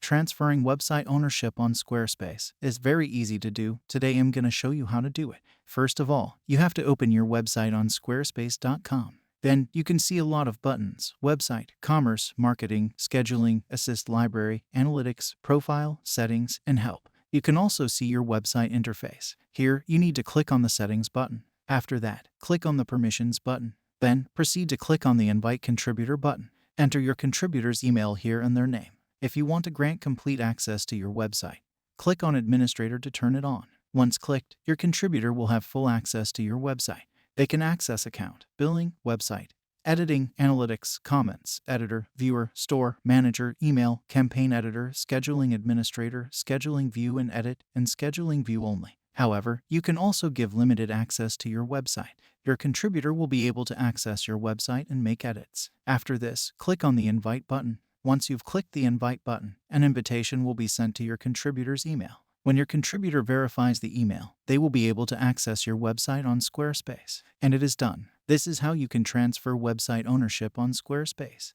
Transferring website ownership on Squarespace is very easy to do. Today I'm going to show you how to do it. First of all, you have to open your website on squarespace.com. Then you can see a lot of buttons: website, commerce, marketing, scheduling, assist, library, analytics, profile, settings, and help. You can also see your website interface. Here, you need to click on the settings button. After that, click on the permissions button. Then proceed to click on the invite contributor button. Enter your contributor's email here and their name. If you want to grant complete access to your website, click on administrator to turn it on. Once clicked, your contributor will have full access to your website. They can access account, billing, website, editing, analytics, comments, editor, viewer, store, manager, email, campaign editor, scheduling administrator, scheduling view and edit, and scheduling view only. However, you can also give limited access to your website. Your contributor will be able to access your website and make edits. After this, click on the invite button. Once you've clicked the invite button, an invitation will be sent to your contributor's email. When your contributor verifies the email, they will be able to access your website on Squarespace. And it is done. This is how you can transfer website ownership on Squarespace.